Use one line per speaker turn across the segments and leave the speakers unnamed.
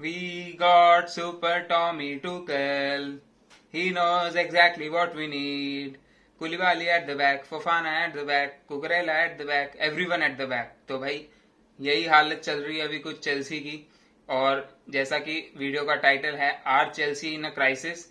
We got Super Tommy Tuchel. He knows exactly what we need. Koulibaly at the back, Fofana at the back, Cucurella at the back, everyone at the back. तो भाई यही हालत चल रही है अभी कुछ चेल्सी की। और जैसा कि वीडियो का टाइटल है, are Chelsea in a crisis.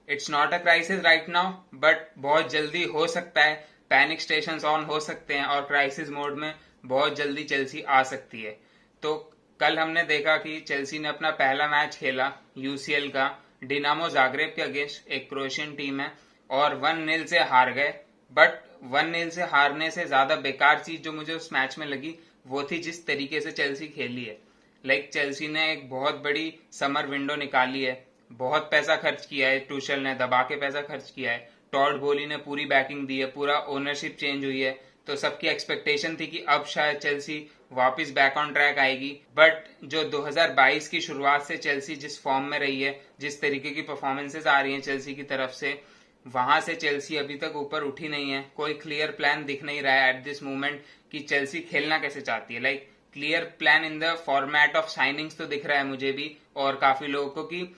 It's not a crisis right now, but बहुत जल्दी हो सकता है। पैनिक स्टेशंस ऑन हो सकते हैं और क्राइसिस मोड में बहुत जल्दी चेल्सी आ सकती है। तो कल हमने देखा कि चेल्सी ने अपना पहला मैच खेला यूसीएल का डिनामो जागरेब के अगेंस्ट, एक क्रोएशियन टीम है, और 1-0 से हार गए। बट 1-0 से हारने से ज्यादा बेकार चीज जो मुझे उस मैच में लगी वो थी जिस तरीके से चेल्सी खेली है। चेल्सी ने एक बहुत बड़ी समर विंडो निकाली है, बहुत पैसा खर्च किया है, टूशल ने दबा के पैसा खर्च किया है, टॉड बोली ने पूरी बैकिंग दी है, पूरा ओनरशिप चेंज हुई है। तो सबकी एक्सपेक्टेशन थी कि अब शायद चेल्सी वापस बैक ऑन ट्रैक आएगी। बट जो 2022 की शुरुआत से चेल्सी जिस फॉर्म में रही है, जिस तरीके की परफॉर्मेंसेज आ रही हैं चेल्सी की तरफ से, वहां से चेल्सी अभी तक ऊपर उठी नहीं है। कोई क्लियर प्लान दिख नहीं रहा है एट दिस मोमेंट कि चेल्सी खेलना कैसे चाहती है। Clear plan in the format of signings तो दिख रहा है मुझे भी, और काफी लोगों को कि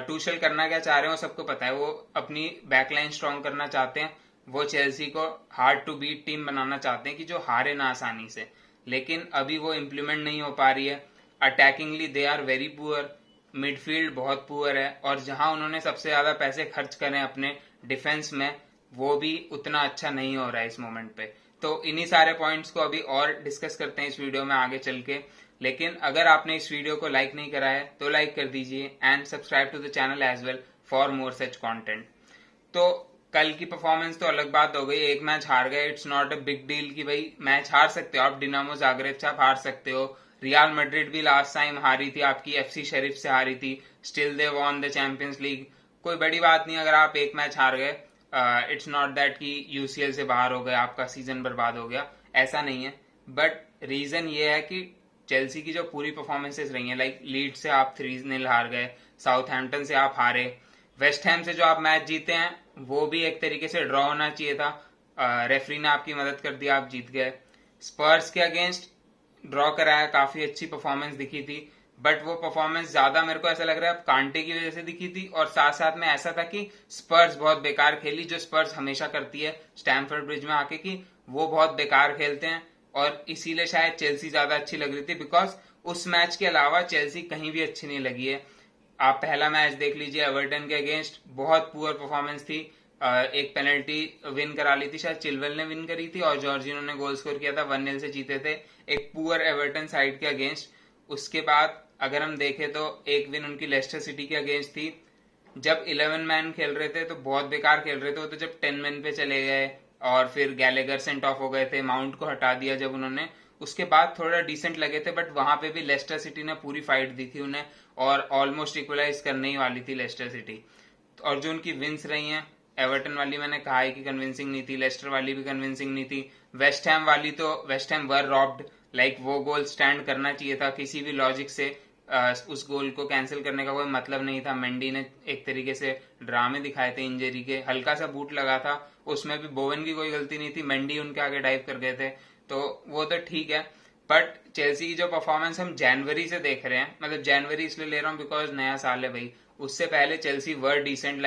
टूशल करना क्या चाह रहे हो सबको पता है। वो अपनी बैकलाइन स्ट्रांग करना चाहते हैं, वो चेल्सी को हार्ड टू बीट टीम बनाना चाहते हैं कि जो हारे ना आसानी से। लेकिन अभी वो इम्प्लीमेंट नहीं हो पा रही है। Attackingly they are very poor, midfield बहुत पुअर है, और जहां उन्होंने सबसे ज्यादा पैसे खर्च करे अपने डिफेंस में, वो भी उतना अच्छा नहीं हो रहा है इस मोमेंट पे। तो इन्हीं सारे पॉइंट्स को अभी और डिस्कस करते हैं इस वीडियो में आगे चल के। लेकिन अगर आपने इस वीडियो को लाइक नहीं करा है तो लाइक कर दीजिए and subscribe to the channel as well for more such content. तो कल की परफॉर्मेंस तो अलग बात हो गई, एक मैच हार गए, it's not a big deal कि भाई मैच हार सकते हो आप, डिनामो जागरेब से आप हार सकते हो। रियल मैड्रिड भी लास्ट टाइम हारी थी आपकी एफसी शेरिफ से हारी थी, still they won the champions league. कोई बड़ी बात नहीं अगर आप एक मैच हार गए। इट्स नॉट दैट कि यूसीएल से बाहर हो गए, आपका सीजन बर्बाद हो गया, ऐसा नहीं है। बट रीजन ये है कि चेल्सी की जो पूरी परफॉर्मेंसेस रही हैं, लीड से आप 3-0 हार गए, साउथहैम्पटन से आप हारे, वेस्ट हैम से जो आप मैच जीते हैं वो भी एक तरीके से ड्रॉ होना चाहिए था, रेफरी ने आपकी मदद कर दी, आप जीत गए। स्पर्स के अगेंस्ट ड्रॉ कराया, काफी अच्छी परफॉर्मेंस दिखी थी। बट वो परफॉर्मेंस ज्यादा मेरे को ऐसा लग रहा है अब कांटे की वजह से दिखी थी, और साथ साथ में ऐसा था कि स्पर्स बहुत बेकार खेली, जो स्पर्स हमेशा करती है स्टैमफोर्ड ब्रिज में आके, कि वो बहुत बेकार खेलते हैं। और इसीलिए शायद चेल्सी ज्यादा अच्छी लग रही थी, बिकॉज उस मैच के अलावा चेल्सी कहीं भी अच्छी नहीं लगी है। आप पहला मैच देख लीजिए एवर्टन के अगेंस्ट, बहुत पुअर परफॉर्मेंस थी। एक पेनल्टी विन करा ली थी, शायद चिलवेल ने विन करी थी, और जॉर्जिनो ने गोल स्कोर किया था, 1-0 से जीते थे एक पुअर एवर्टन साइड के अगेंस्ट। उसके बाद अगर हम देखें तो एक विन उनकी लेस्टर सिटी के अगेंस्ट थी। जब 11 मैन खेल रहे थे तो बहुत बेकार खेल रहे थे, वो तो जब 10 मैन पे चले गए और फिर गैलेगर सेंट ऑफ हो गए थे, माउंट को हटा दिया जब उन्होंने, उसके बाद थोड़ा डिसेंट लगे थे। बट वहां पे भी लेस्टर सिटी ने पूरी फाइट दी थी उन्हें, और ऑलमोस्ट इक्वलाइज करने ही वाली थी लेस्टर सिटी। और जो उनकी विंस रही हैं, एवर्टन वाली मैंने कहा है कि कन्विंसिंग नहीं थी, लेस्टर वाली भी कन्विंसिंग नहीं थी, वेस्ट हैम वाली तो वेस्ट हैम वर रॉब्ड। वो गोल स्टैंड करना चाहिए था किसी भी लॉजिक से, उस गोल को कैंसिल करने का कोई मतलब नहीं था। मेंडी ने एक तरीके से ड्रामे दिखाए थे इंजरी के, हल्का सा बूट लगा था, उसमें भी बोवन की कोई गलती नहीं थी, मेंडी उनके आगे डाइव कर गए थे, तो वो तो ठीक है। बट चेल्सी की जो परफॉर्मेंस हम जनवरी से देख रहे हैं, मतलब जनवरी इसलिए ले रहा हूँ बिकॉज नया साल है भाई, उससे पहले चेल्सी वर डिसेंट।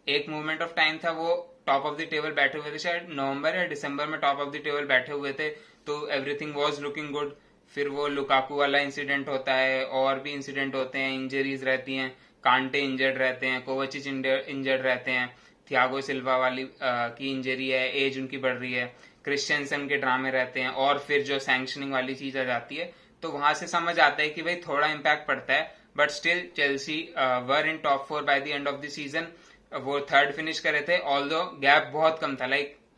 एक मोमेंट ऑफ टाइम था वो टॉप ऑफ द टेबल बैठे हुए थे, शायद नवंबर या दिसंबर में टॉप ऑफ द टेबल बैठे हुए थे, तो एवरीथिंग वाज लुकिंग गुड। फिर वो लुकाकू वाला इंसिडेंट होता है, और भी इंसिडेंट होते हैं, इंजरीज रहती हैं, कांटे इंजर्ड रहते हैं, कोवचिच इंजर्ड रहते हैं, थियागो सिल्वा वाली की इंजरी है, एज उनकी बढ़ रही है, क्रिश्चियनसन के ड्रामे रहते हैं, और फिर जो सैंक्शनिंग वाली चीज आ जाती है, तो वहां से समझ आता है कि भाई थोड़ा इम्पैक्ट पड़ता है। But still Chelsea were in top 4 by the end of the season. वो थर्ड फिनिश करे थे, ऑल्दो गैप बहुत कम था,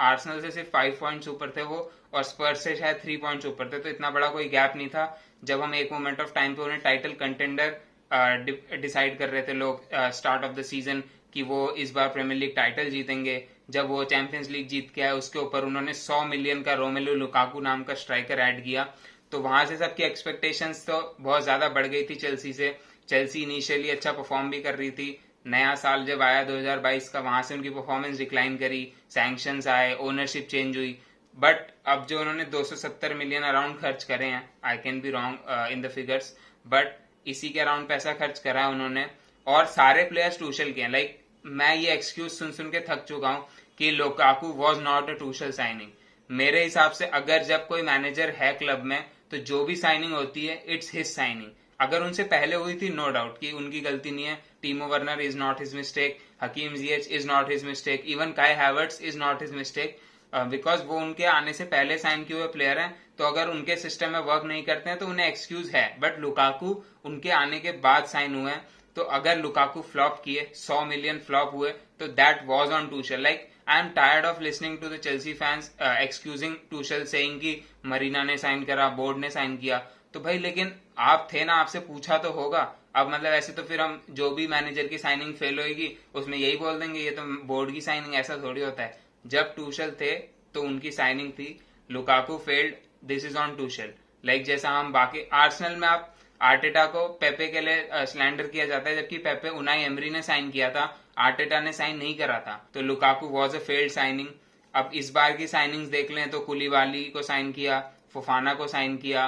आर्सेनल से सिर्फ 5 पॉइंट्स ऊपर थे वो, और स्पर्स से शायद 3 पॉइंट्स ऊपर थे, तो इतना बड़ा कोई गैप नहीं था। जब हम एक मोमेंट ऑफ टाइम पे उन्हें टाइटल कंटेंडर डिसाइड कर रहे थे लोग स्टार्ट ऑफ द सीजन, कि वो इस बार प्रीमियर लीग टाइटल जीतेंगे, जब वो चैंपियंस लीग जीत के आए उसके ऊपर उन्होंने 100 मिलियन का रोमेलू लुकाकू नाम का स्ट्राइकर ऐड किया, तो वहां से सबकी एक्सपेक्टेशंस तो बहुत ज्यादा बढ़ गई थी चेल्सी से। चेल्सी इनिशियली अच्छा परफॉर्म भी कर रही थी, नया साल जब आया 2022 का, वहां से उनकी परफॉर्मेंस डिक्लाइन करी, सैंक्शंस आए, ओनरशिप चेंज हुई। बट अब जो उन्होंने 270 मिलियन अराउंड खर्च करे हैं, I can be wrong in the figures, but इसी के अराउंड पैसा खर्च करा है उन्होंने, और सारे प्लेयर्स टूशल के हैं। लाइक मैं ये एक्सक्यूज सुन सुन के थक चुका हूं कि Lukaku was not a टूशल signing. मेरे हिसाब से अगर जब कोई मैनेजर है क्लब में तो जो भी साइनिंग होती है इट्स हिज साइनिंग। अगर उनसे पहले हुई थी नो डाउट कि उनकी गलती नहीं है, Timo Werner is not his mistake, Hakim Ziyech is not his mistake, even Kai Havertz is not his mistake, because वो उनके आने से पहले साइन किए हुए प्लेयर हैं। तो अगर उनके सिस्टम में वर्क नहीं करते हैं तो उन्हें एक्सक्यूज है, बट लुकाकू उनके आने के बाद साइन हुए हैं। तो अगर लुकाकू फ्लॉप किए, 100 मिलियन फ्लॉप हुए, तो that was on Tuchel. Like I am tired of listening to the Chelsea fans excusing Tuchel, saying कि मरीना ने साइन करा, बोर्ड ने साइन किया। तो भाई लेकिन आप थे ना, आपसे पूछा तो होगा। अब मतलब ऐसे तो फिर हम जो भी मैनेजर की साइनिंग फेल होगी उसमें यही बोल देंगे ये तो बोर्ड की साइनिंग, ऐसा थोड़ी होता है। जब टूशल थे तो उनकी साइनिंग थी, Lukaku failed, this is on Tuchel. Like जैसा हम बाकी आर्सेनल में आप आर्टेटा को पेपे के लिए स्लैंडर किया जाता है, जबकि पेपे उनाई एमरी ने साइन किया था, आर्टेटा ने साइन नहीं करा था। तो Lukaku was a failed signing. अब इस बार की साइनिंग्स देख लें तो कुलीबाली को साइन किया, फोफाना को साइन किया,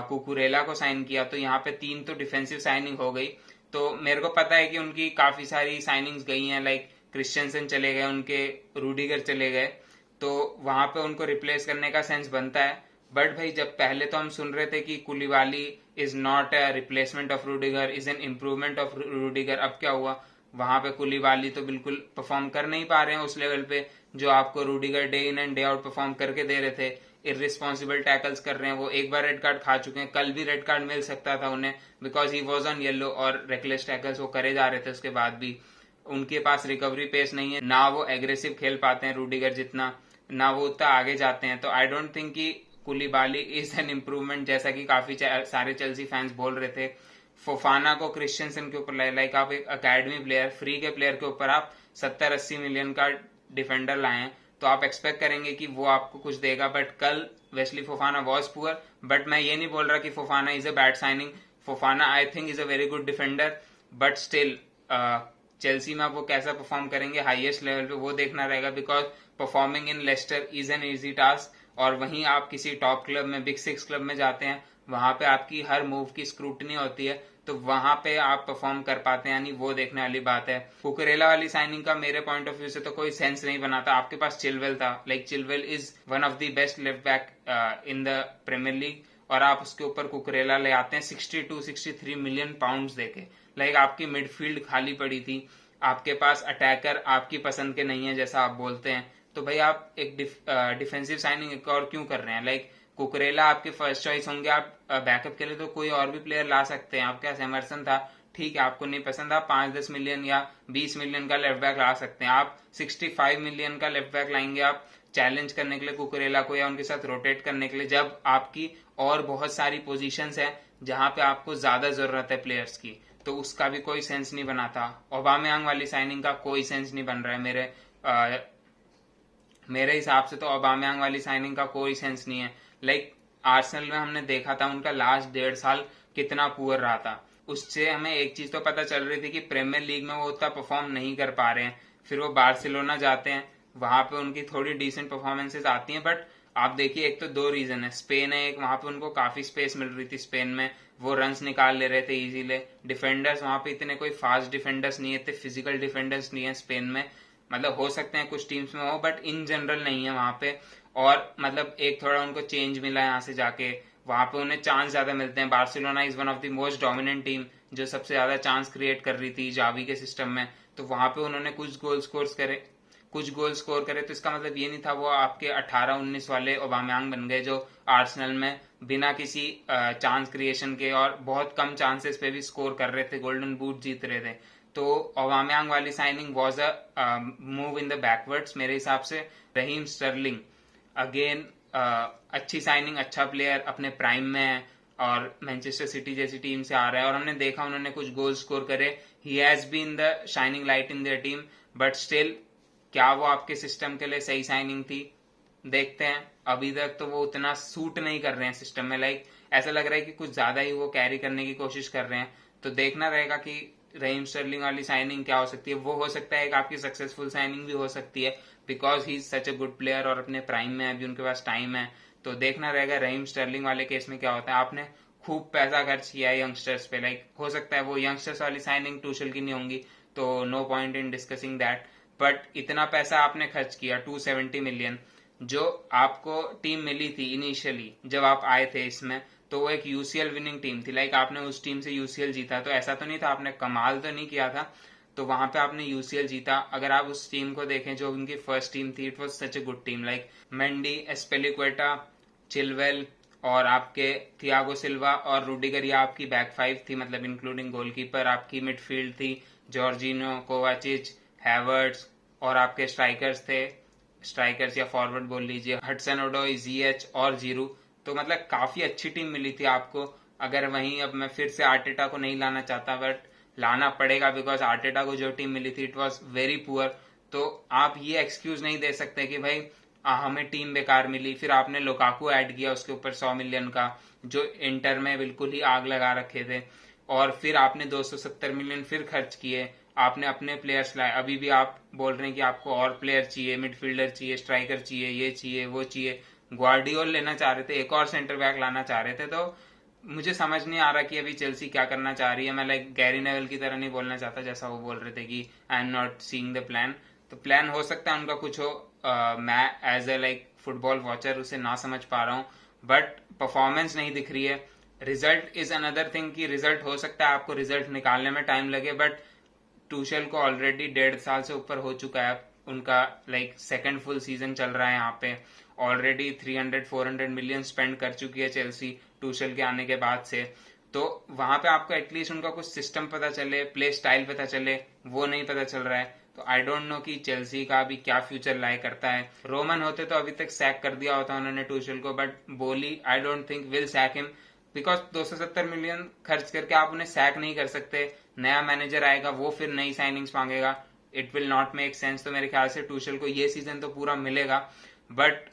कुकुरेला को साइन किया, तो यहाँ पे 3 तो डिफेंसिव साइनिंग हो गई। तो मेरे को पता है कि उनकी काफी सारी साइनिंग्स गई हैं, लाइक क्रिश्चियनसन चले गए, उनके रूडिगर चले गए, तो वहां पे उनको रिप्लेस करने का सेंस बनता है। बट भाई जब पहले तो हम सुन रहे थे कि कुलीबाली is not a replacement of Rudiger, is an improvement of Rudiger, अब क्या हुआ? वहां पे कुलीबाली तो बिल्कुल परफॉर्म कर नहीं पा रहे हैं उस लेवल पे जो आपको Rudiger day in and day out perform करके दे रहे थे। इररिस्पॉन्सिबल टैकल्स कर रहे हैं, वो एक बार रेड कार्ड खा चुके हैं, कल भी रेड कार्ड मिल सकता था उन्हें because he was on yellow, और रेकलेस टैकल्स वो करे जा रहे थे। उसके बाद भी उनके पास रिकवरी पेस नहीं है, ना वो एग्रेसिव खेल पाते हैं रूडिगर जितना, ना वो उतना आगे जाते हैं। तो आई डोंट थिंक कि कुलीबाली इज एन इम्प्रूवमेंट, जैसा कि काफी सारे चेल्सी फैंस बोल रहे थे। फोफाना को क्रिश्चियनसन के ऊपर लाइक आप एक अकेडमी प्लेयर, फ्री के प्लेयर के ऊपर आप 70-80 मिलियन का डिफेंडर लाए हैं, तो आप एक्सपेक्ट करेंगे कि वो आपको कुछ देगा। बट कल Wesley Fofana was poor, but मैं ये नहीं बोल रहा कि Fofana is a bad signing. Fofana I think is a very good defender, but still Chelsea में वो कैसा परफॉर्म करेंगे हाईएस्ट लेवल पे वो देखना रहेगा, because performing in Leicester is an easy task. और वहीं आप किसी टॉप क्लब में, बिग 6 क्लब में जाते हैं, वहां पे आपकी हर मूव की स्क्रूटनी होती है, तो वहां पे आप परफॉर्म कर पाते हैं, यानी वो देखने वाली बात है। कुकरेला वाली साइनिंग का मेरे पॉइंट ऑफ व्यू से तो कोई सेंस नहीं बना था। आपके पास चिलवेल था, like Chilwell is one of the best left back in the Premier League, और आप उसके ऊपर कुकरेला ले आते हैं 62-63 मिलियन पाउंड देके। लाइक आपकी मिडफील्ड खाली पड़ी थी, आपके पास अटैकर आपकी पसंद के नहीं है जैसा आप बोलते हैं, तो भाई आप एक डिफेंसिव साइनिंग एक और क्यों कर रहे हैं? लाइक कुकरेला आपके फर्स्ट चॉइस होंगे, आप बैकअप के लिए तो कोई और भी प्लेयर ला सकते हैं। आपके पास एमरसन था, ठीक है, आपको नहीं पसंद, आप 5-10 मिलियन या 20 मिलियन का लेफ्ट बैक ला सकते हैं। आप 65 मिलियन का लेफ्ट बैक लाएंगे आप चैलेंज करने के लिए कुकरेला को, या उनके साथ रोटेट करने के लिए, जब आपकी और बहुत सारी पोजीशंस है जहां पे आपको ज्यादा जरूरत है प्लेयर्स की। तो उसका भी कोई सेंस नहीं बना था। ओबामेयांग वाली साइनिंग का कोई सेंस नहीं बन रहा है मेरे हिसाब से। तो ओबामेयांग वाली साइनिंग का कोई सेंस नहीं है। लाइक आर्सेनल में हमने देखा था उनका लास्ट 1.5 साल कितना पुअर रहा था, उससे हमें एक चीज तो पता चल रही थी कि प्रीमियर लीग में वो उतना परफॉर्म नहीं कर पा रहे हैं। फिर वो बार्सिलोना जाते हैं, वहां पे उनकी थोड़ी डिसेंट परफॉर्मेंसेस आती हैं, बट आप देखिए एक तो 2 रीजन है, स्पेन है एक, वहां पे उनको काफी स्पेस मिल रही थी स्पेन में, वो रन्स निकाल ले रहे थे इजीली। डिफेंडर्स वहां पे इतने कोई फास्ट डिफेंडर्स नहीं है, इतने फिजिकल डिफेंडर्स नहीं है स्पेन में। मतलब हो सकते हैं कुछ टीम्स में हो, बट इन जनरल नहीं है वहां पे। और मतलब एक थोड़ा उनको चेंज मिला यहाँ से जाके, वहां पे उन्हें चांस ज्यादा मिलते हैं। Barcelona is one of the most dominant team, जो सबसे ज्यादा चांस क्रिएट कर रही थी जावी के सिस्टम में, तो वहां पे उन्होंने कुछ गोल स्कोर करे। तो इसका मतलब ये नहीं था वो आपके 18-19 वाले ओबामेयांग बन गए जो आर्सेनल में बिना किसी चांस क्रिएशन के और बहुत कम चांसेस पे भी स्कोर कर रहे थे, गोल्डन बूट जीत रहे थे। तो ओबामेयांग वाली signing was a move in the backwards मेरे हिसाब से। रहीम स्टर्लिंग अगेन अच्छी साइनिंग, अच्छा प्लेयर, अपने प्राइम में है और मैनचेस्टर सिटी जैसी टीम से आ रहा है, और हमने देखा उन्होंने कुछ गोल स्कोर करे। He has been the shining light in their team, but still क्या वो आपके सिस्टम के लिए सही साइनिंग थी? देखते हैं। अभी तक तो वो उतना सूट नहीं कर रहे हैं सिस्टम में, लाइक ऐसा लग रहा है कि कुछ ज्यादा ही वो कैरी करने की कोशिश कर रहे हैं। तो देखना रहेगा कि रहीम स्टर्लिंग वाली साइनिंग क्या हो सकती है। वो हो सकता है एक आपकी सक्सेसफुल साइनिंग भी हो सकती है, because he is such a good player और अपने प्राइम में अभी उनके पास टाइम है। तो देखना रहेगा रहीम स्टर्लिंग वाले केस में क्या होता है। आपने खूब पैसा खर्च किया है यंगस्टर्स पे, लाइक हो सकता है वो यंगस्टर्स वाली साइनिंग टूशल की नहीं होंगी, तो no point in discussing that, but इतना पैसा आपने खर्च किया 270 मिलियन, जो आपको टीम मिली थी इनिशियली जब आप आए थे इसमें, तो वो एक यूसीएल विनिंग टीम थी, लाइक आपने उस टीम से यूसीएल जीता, तो ऐसा तो नहीं था आपने कमाल तो नहीं किया था, तो वहां पे आपने यूसीएल जीता। अगर आप उस टीम को देखें जो उनकी फर्स्ट टीम थी, it was such a good team, like Mendy, Azpilicueta, Chilwell और आपके थियागो सिल्वा और रूडिगर, ये आपकी बैक फाइव थी, मतलब इंक्लूडिंग गोलकीपर। आपकी मिडफील्ड थी जॉर्जिनो, कोवाचिच, हैवर्ट्स, और आपके स्ट्राइकर्स थे, स्ट्राइकर्स या फॉरवर्ड बोल लीजिए, हडसन ओडोई, जीएच और जीरू। तो मतलब काफी अच्छी टीम मिली थी आपको। अगर वहीं अब मैं फिर से आर्टेटा को नहीं लाना चाहता, बट लाना पड़ेगा बिकॉज आर्टेटा को जो टीम मिली थी इट वॉज वेरी पुअर। तो आप ये एक्सक्यूज नहीं दे सकते कि भाई हमें टीम बेकार मिली, फिर आपने लोकाकू ऐड किया उसके ऊपर 100 मिलियन का, जो इंटर में बिल्कुल ही आग लगा रखे थे, और फिर आपने 270 मिलियन फिर खर्च किए, आपने अपने प्लेयर्स लाए। अभी भी आप बोल रहे हैं कि आपको और प्लेयर चाहिए, मिडफील्डर चाहिए, स्ट्राइकर चाहिए, ये चाहिए वो चाहिए, ग्वार्डियोल लेना चाह रहे थे, एक और सेंटर बैक लाना चाह रहे थे। तो मुझे समझ नहीं आ रहा कि अभी चेल्सी क्या करना चाह रही है। मैं लाइक गैरी नेवल की तरह नहीं बोलना चाहता जैसा वो बोल रहे थे कि I am not seeing the plan. तो प्लान हो सकता है उनका कुछ हो, मैं as a like football watcher उसे ना समझ पा रहा हूँ, बट परफॉर्मेंस नहीं दिख रही है। रिजल्ट इज अनदर थिंग, कि रिजल्ट हो सकता है आपको रिजल्ट निकालने में टाइम लगे, बट टूशल को ऑलरेडी 1.5 साल से ऊपर हो चुका है, उनका लाइक सेकंड फुल सीजन चल रहा है यहाँ पे। ऑलरेडी 300-400 मिलियन स्पेंड कर चुकी है चेल्सी टूशल के आने के बाद से। तो वहां पे आपको एटलीस्ट उनका कुछ सिस्टम पता चले, प्ले स्टाइल पता चले, वो नहीं पता चल रहा है। तो आई डोंट नो कि चेल्सी का अभी क्या फ्यूचर लाई करता है। रोमन होते तो अभी तक सैक कर दिया होता उन्होंने टूशल को, बट बोली I don't think will sac him, because 270 million खर्च करके आप उन्हें सैक नहीं कर सकते। नया मैनेजर आएगा, वो फिर नई साइनिंग्स मांगेगा, it will not make sense. तो मेरे ख्याल से टूशल को ये सीजन तो पूरा मिलेगा, बट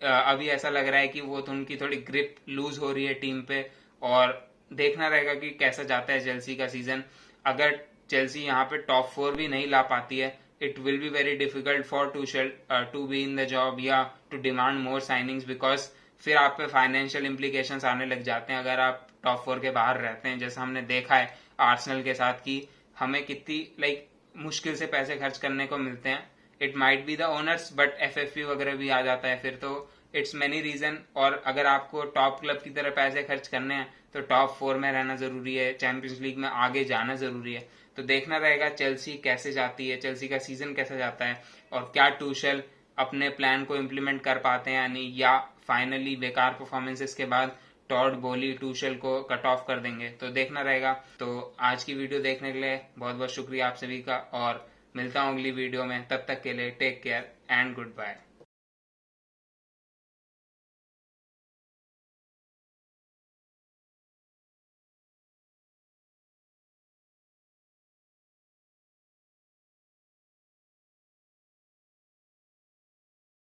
अभी ऐसा लग रहा है कि वो तो उनकी थोड़ी ग्रिप लूज हो रही है टीम पे, और देखना रहेगा कि कैसा जाता है चेल्सी का सीजन। अगर चेल्सी यहाँ पे टॉप 4 भी नहीं ला पाती है, it will be very difficult for Tuchel to be in the job या to demand more signings, because फिर आप पे फाइनेंशियल इम्प्लीकेशंस आने लग जाते हैं अगर आप टॉप 4 के बाहर रहते हैं। जैसा हमने देखा है आर्सेनल के साथ कि हमें कितनी लाइक मुश्किल से पैसे खर्च करने को मिलते हैं। It might be the owners, but FFP वगैरह भी आ जाता है फिर, तो इट्स मेनी रीजन। और अगर आपको टॉप क्लब की तरह पैसे खर्च करने हैं तो टॉप 4 में रहना जरूरी है, चैंपियंस लीग में आगे जाना जरूरी है। तो देखना रहेगा चेल्सी कैसे जाती है, चेल्सी का सीजन कैसा जाता है, और क्या टूशल अपने प्लान को इम्प्लीमेंट कर पाते हैं यानी, या फाइनली बेकार परफॉर्मेंसेस के बाद टॉड बोली टूशल को कट ऑफ कर देंगे। तो देखना रहेगा। तो आज की वीडियो देखने के लिए बहुत बहुत शुक्रिया आप सभी का, और मिलता हूँ अगली वीडियो में। तब तक के लिए take care and good bye.